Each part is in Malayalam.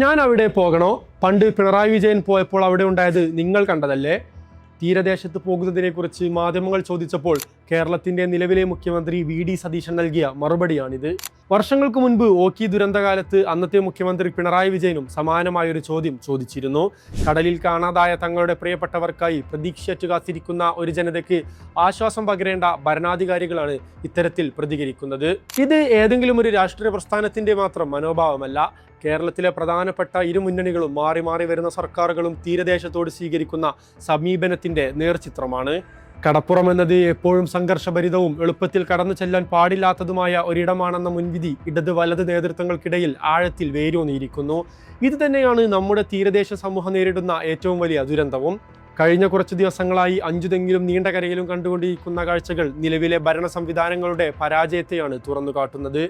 ഞാൻ അവിടെ പോകണോ? പണ്ട് പിണറായി വിജയൻ പോയപ്പോൾ അവിടെ ഉണ്ടായത് നിങ്ങൾ കണ്ടതല്ലേ? തീരദേശത്ത് പോകുന്നതിനെക്കുറിച്ച് മാധ്യമങ്ങൾ ചോദിച്ചപ്പോൾ കേരളത്തിന്റെ നിലവിലെ മുഖ്യമന്ത്രി വി.ഡി. സതീശൻ നൽകിയ മറുപടിയാണിത്. വർഷങ്ങൾക്ക് മുൻപ് ഓഖി ദുരന്തകാലത്ത് അന്നത്തെ മുഖ്യമന്ത്രി പിണറായി വിജയനും സമാനമായൊരു ചോദ്യം ചോദിച്ചിരുന്നു. കടലിൽ കാണാതായ തങ്ങളുടെ പ്രിയപ്പെട്ടവർക്കായി പ്രതീക്ഷയറ്റു കാത്തിരിക്കുന്ന ഒരു ജനതയ്ക്ക് ആശ്വാസം പകരേണ്ട ഭരണാധികാരികളാണ് ഇത്തരത്തിൽ പ്രതികരിക്കുന്നത്. ഇത് ഏതെങ്കിലും ഒരു രാഷ്ട്രീയ പ്രസ്ഥാനത്തിന്റെ മാത്രം മനോഭാവമല്ല. കേരളത്തിലെ പ്രധാനപ്പെട്ട ഇരു മുന്നണികളും മാറി മാറി വരുന്ന സർക്കാരുകളും തീരദേശത്തോട് സ്വീകരിക്കുന്ന സമീപനത്തിന്റെ നേർചിത്രമാണ്. കടപ്പുറം എന്നത് എപ്പോഴും സംഘർഷഭരിതവും എളുപ്പത്തിൽ കടന്നു ചെല്ലാൻ പാടില്ലാത്തതുമായ ഒരിടമാണെന്ന മുൻവിധി ഇടത് വലത് നേതൃത്വങ്ങൾക്കിടയിൽ ആഴത്തിൽ വേരൂന്നിയിരിക്കുന്നു. ഇത് തന്നെയാണ് നമ്മുടെ തീരദേശ സമൂഹം നേരിടുന്ന ഏറ്റവും വലിയ ദുരന്തവും. കഴിഞ്ഞ കുറച്ചു ദിവസങ്ങളായി അഞ്ചുതെങ്കിലും നീണ്ട കരയിലും കണ്ടുകൊണ്ടിരിക്കുന്ന കാഴ്ചകൾ നിലവിലെ ഭരണ സംവിധാനങ്ങളുടെ പരാജയത്തെയാണ് തുറന്നു കാട്ടുന്നത്.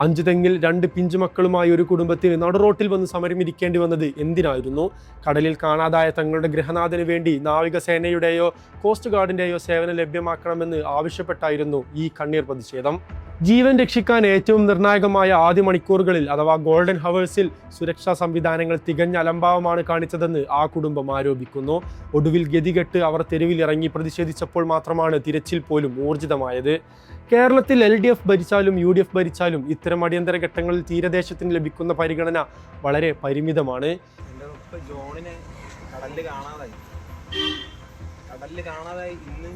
അഞ്ചുതെങ്ങിൽ 2 പിഞ്ചുമക്കളുമായി ഒരു കുടുംബത്തിന് നടുറോട്ടിൽ വന്ന് സമരമിരിക്കേണ്ടി വന്നത് എന്തിനായിരുന്നു? കടലിൽ കാണാതായ തങ്ങളുടെ ഗൃഹനാഥന് വേണ്ടി നാവികസേനയുടെയോ കോസ്റ്റ് ഗാർഡിന്റെയോ സേവനം ലഭ്യമാക്കണമെന്ന് ആവശ്യപ്പെട്ടായിരുന്നു ഈ കണ്ണീർ പ്രതിഷേധം. ജീവൻ രക്ഷിക്കാൻ ഏറ്റവും നിർണായകമായ ആദ്യ മണിക്കൂറുകളിൽ അഥവാ ഗോൾഡൻ ഹവേഴ്സിൽ സുരക്ഷാ സംവിധാനങ്ങൾ തികഞ്ഞ അലംഭാവമാണ് കാണിച്ചതെന്ന് ആ കുടുംബം ആരോപിക്കുന്നു. ഒടുവിൽ ഗതികെട്ട് അവർ തെരുവിൽ ഇറങ്ങി പ്രതിഷേധിച്ചപ്പോൾ മാത്രമാണ് തിരച്ചിൽ പോലും ഊർജിതമായത്. കേരളത്തിൽ LDF ഭരിച്ചാലും UDF ഭരിച്ചാലും ഇത്തരം അടിയന്തര ഘട്ടങ്ങളിൽ തീരദേശത്തിന് ലഭിക്കുന്ന പരിഗണന വളരെ പരിമിതമാണ്. ജോണിനെ കടലിൽ കാണാതായി ഇന്ന്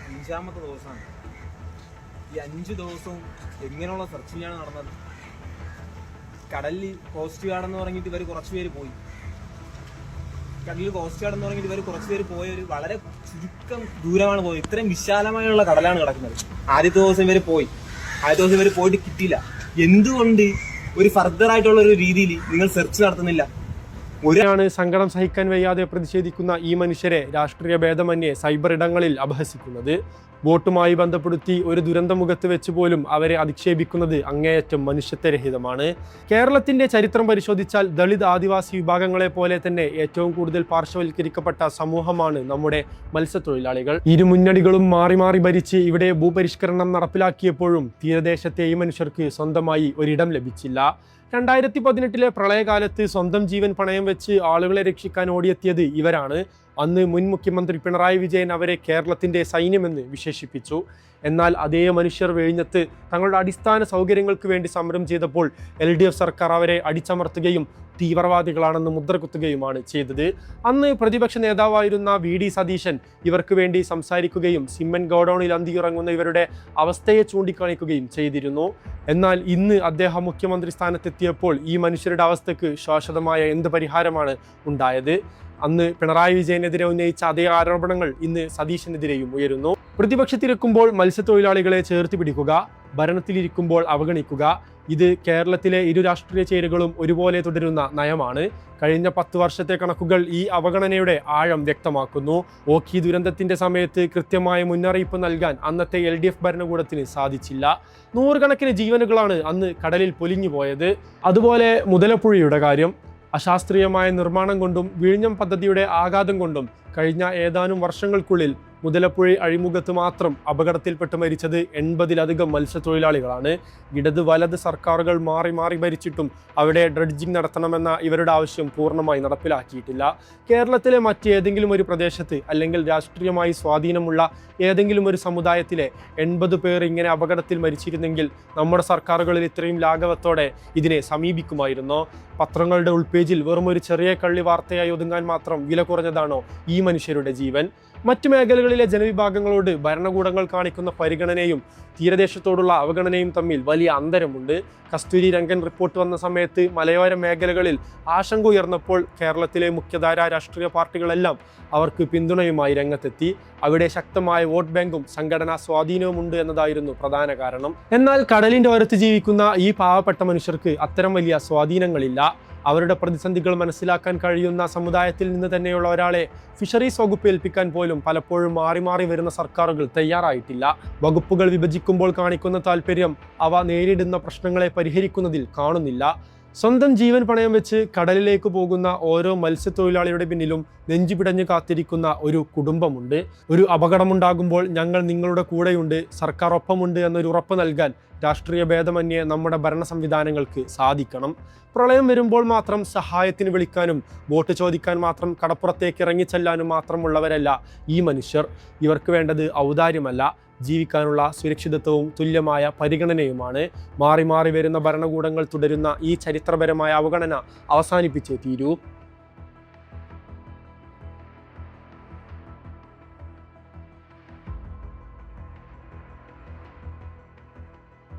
5ാമത്തെ ദിവസമാണ്. ഈ 5 ദിവസവും എങ്ങനെയുള്ള സെർച്ചിങ്ങാണ് നടന്നത്? കടലിൽ കോസ്റ്റ് ഗാർഡ് എന്ന് പറഞ്ഞിട്ട് ഇവർ കുറച്ചുപേര് പോയി. പോയവർ വളരെ ചുരുക്കം ദൂരമാണ് പോയത്. ഇത്രയും വിശാലമായുള്ള കടലാണ് കിടക്കുന്നത്. ആദ്യത്തെ ദിവസം ഇവർ പോയിട്ട് കിട്ടിയില്ല. എന്തുകൊണ്ട് ഒരു ഫർദർ ആയിട്ടുള്ള ഒരു രീതിയിൽ നിങ്ങൾ സെർച്ച് നടത്തുന്നില്ല? ഒരാണ് സങ്കടം സഹിക്കാൻ വയ്യാതെ പ്രതിഷേധിക്കുന്ന ഈ മനുഷ്യരെ രാഷ്ട്രീയ ഭേദമന്യേ സൈബർ ഇടങ്ങളിൽ അപഹസിക്കുന്നത്. വോട്ടുമായി ബന്ധപ്പെടുത്തി ഒരു ദുരന്തമുഖത്ത് വെച്ച് പോലും അവരെ അധിക്ഷേപിക്കുന്നത് അങ്ങേയറ്റം മനുഷ്യത്വരഹിതമാണ്. കേരളത്തിന്റെ ചരിത്രം പരിശോധിച്ചാൽ ദളിത് ആദിവാസി വിഭാഗങ്ങളെ പോലെ തന്നെ ഏറ്റവും കൂടുതൽ പാർശ്വവൽക്കരിക്കപ്പെട്ട സമൂഹമാണ് നമ്മുടെ മത്സ്യത്തൊഴിലാളികൾ. ഇരു മുന്നണികളും മാറി മാറി ഭരിച്ച് ഇവിടെ ഭൂപരിഷ്കരണം നടപ്പിലാക്കിയപ്പോഴും തീരദേശത്തെ ഈ മനുഷ്യർക്ക് സ്വന്തമായി ഒരിടം ലഭിച്ചില്ല. 2018 പ്രളയകാലത്ത് സ്വന്തം ജീവൻ പണയം വെച്ച് ആളുകളെ രക്ഷിക്കാൻ ഓടിയെത്തിയത് ഇവരാണ്. അന്ന് മുൻ മുഖ്യമന്ത്രി പിണറായി വിജയൻ അവരെ കേരളത്തിന്റെ സൈന്യമെന്ന് വിശേഷിപ്പിച്ചു. എന്നാൽ അതേ മനുഷ്യർ വെഴിഞ്ഞത്ത് തങ്ങളുടെ അടിസ്ഥാന സൗകര്യങ്ങൾക്ക് വേണ്ടി സമരം ചെയ്തപ്പോൾ LDF സർക്കാർ അവരെ അടിച്ചമർത്തുകയും തീവ്രവാദികളാണെന്ന് മുദ്രകുത്തുകയുമാണ് ചെയ്തത്. അന്ന് പ്രതിപക്ഷ നേതാവായിരുന്ന വി.ഡി. സതീശൻ ഇവർക്ക് വേണ്ടി സംസാരിക്കുകയും സിമന്റ് ഗോഡൌണിൽ അന്തിയുറങ്ങുന്ന ഇവരുടെ അവസ്ഥയെ ചൂണ്ടിക്കാണിക്കുകയും ചെയ്തിരുന്നു. എന്നാൽ ഇന്ന് അദ്ദേഹം മുഖ്യമന്ത്രി സ്ഥാനത്തെത്തിയപ്പോൾ ഈ മനുഷ്യരുടെ അവസ്ഥയ്ക്ക് ശാശ്വതമായ എന്ത് പരിഹാരമാണ് ഉണ്ടായത്? അന്ന് പിണറായി വിജയനെതിരെ ഉന്നയിച്ച അതേ ആരോപണങ്ങൾ ഇന്ന് സതീശനെതിരെയും ഉയരുന്നു. പ്രതിപക്ഷത്തിരിക്കുമ്പോൾ മത്സ്യത്തൊഴിലാളികളെ ചേർത്ത് പിടിക്കുക, ഭരണത്തിലിരിക്കുമ്പോൾ അവഗണിക്കുക. ഇത് കേരളത്തിലെ ഇരു രാഷ്ട്രീയ ചേരികളും ഒരുപോലെ തുടരുന്ന നയമാണ്. കഴിഞ്ഞ 10 വർഷത്തെ കണക്കുകൾ ഈ അവഗണനയുടെ ആഴം വ്യക്തമാക്കുന്നു. ഓഖി ദുരന്തത്തിന്റെ സമയത്ത് കൃത്യമായ മുന്നറിയിപ്പ് നൽകാൻ അന്നത്തെ LDF ഭരണകൂടത്തിന് സാധിച്ചില്ല. 100 കണക്കിന് ജീവനുകളാണ് അന്ന് കടലിൽ പൊലിഞ്ഞു പോയത്. അതുപോലെ മുതലപ്പുഴയുടെ കാര്യം. അശാസ്ത്രീയമായ നിർമ്മാണം കൊണ്ടും വിഴിഞ്ഞം പദ്ധതിയുടെ ആഘാതം കൊണ്ടും കഴിഞ്ഞ ഏതാനും വർഷങ്ങൾക്കുള്ളിൽ മുതലപ്പുഴ അഴിമുഖത്ത് മാത്രം അപകടത്തിൽപ്പെട്ട് മരിച്ചത് 80-ലധികം മത്സ്യത്തൊഴിലാളികളാണ്. ഇടത് വലത് സർക്കാരുകൾ മാറി മാറി ഭരിച്ചിട്ടും അവിടെ ഡ്രഡ്ജിംഗ് നടത്തണമെന്ന ഇവരുടെ ആവശ്യം പൂർണ്ണമായി നടപ്പിലാക്കിയിട്ടില്ല. കേരളത്തിലെ മറ്റേതെങ്കിലും ഒരു പ്രദേശത്ത് അല്ലെങ്കിൽ രാഷ്ട്രീയമായി സ്വാധീനമുള്ള ഏതെങ്കിലും ഒരു സമുദായത്തിലെ 80 പേർ ഇങ്ങനെ അപകടത്തിൽ മരിച്ചിരുന്നെങ്കിൽ നമ്മുടെ സർക്കാരുകളിൽ ഇത്രയും ലാഘവത്തോടെ ഇതിനെ സമീപിക്കുമായിരുന്നോ? പത്രങ്ങളുടെ ഉൾപേജിൽ വെറും ഒരു ചെറിയ കള്ളി വാർത്തയായി ഒതുങ്ങാൻ മാത്രം വില കുറഞ്ഞതാണോ ഈ മനുഷ്യരുടെ ജീവൻ? മറ്റു മേഖലകളിലെ ജനവിഭാഗങ്ങളോട് ഭരണകൂടങ്ങൾ കാണിക്കുന്ന പരിഗണനയും തീരദേശത്തോടുള്ള അവഗണനയും തമ്മിൽ വലിയ അന്തരമുണ്ട്. കസ്തൂരി രംഗൻ റിപ്പോർട്ട് വന്ന സമയത്ത് മലയോര മേഖലകളിൽ ആശങ്ക ഉയർന്നപ്പോൾ കേരളത്തിലെ മുഖ്യധാര രാഷ്ട്രീയ പാർട്ടികളെല്ലാം അവർക്ക് പിന്തുണയുമായി രംഗത്തെത്തി. അവിടെ ശക്തമായ വോട്ട് ബാങ്കും സംഘടനാ സ്വാധീനവും ഉണ്ട് എന്നതായിരുന്നു പ്രധാന കാരണം. എന്നാൽ കടലിന്റെ ഓരത്ത് ജീവിക്കുന്ന ഈ പാവപ്പെട്ട മനുഷ്യർക്ക് അത്തരം വലിയ സ്വാധീനങ്ങളില്ല. അവരുടെ പ്രതിസന്ധികൾ മനസ്സിലാക്കാൻ കഴിയുന്ന സമുദായത്തിൽ നിന്ന് തന്നെയുള്ള ഒരാളെ ഫിഷറീസ് വകുപ്പ് ഏൽപ്പിക്കാൻ പോലും പലപ്പോഴും മാറി മാറി വരുന്ന സർക്കാരുകൾ തയ്യാറായിട്ടില്ല. വകുപ്പുകൾ വിഭജിക്കുമ്പോൾ കാണിക്കുന്ന താല്പര്യം അവ നേരിടുന്ന പ്രശ്നങ്ങളെ പരിഹരിക്കുന്നതിൽ കാണുന്നില്ല. സ്വന്തം ജീവൻ പണയം വെച്ച് കടലിലേക്ക് പോകുന്ന ഓരോ മത്സ്യത്തൊഴിലാളിയുടെ പിന്നിലും നെഞ്ചു പിടഞ്ഞ് കാത്തിരിക്കുന്ന ഒരു കുടുംബമുണ്ട്. ഒരു അപകടമുണ്ടാകുമ്പോൾ ഞങ്ങൾ നിങ്ങളുടെ കൂടെയുണ്ട്, സർക്കാർ ഒപ്പമുണ്ട് എന്നൊരു ഉറപ്പ് നൽകാൻ രാഷ്ട്രീയ ഭേദമന്യേ നമ്മുടെ ഭരണ സംവിധാനങ്ങൾക്ക് സാധിക്കണം. പ്രളയം വരുമ്പോൾ മാത്രം സഹായത്തിന് വിളിക്കാനും വോട്ട് ചോദിക്കാൻ മാത്രം കടപ്പുറത്തേക്ക് ഇറങ്ങിച്ചെല്ലാനും മാത്രമുള്ളവരല്ല ഈ മനുഷ്യർ. ഇവർക്ക് വേണ്ടത് ഔദാര്യമല്ല, ജീവിക്കാനുള്ള സുരക്ഷിതത്വവും തുല്യമായ പരിഗണനയുമാണ്. മാറി മാറി വരുന്ന ഭരണകൂടങ്ങൾ തുടരുന്ന ഈ ചരിത്രപരമായ അവഗണന അവസാനിപ്പിച്ചേ തീരൂ.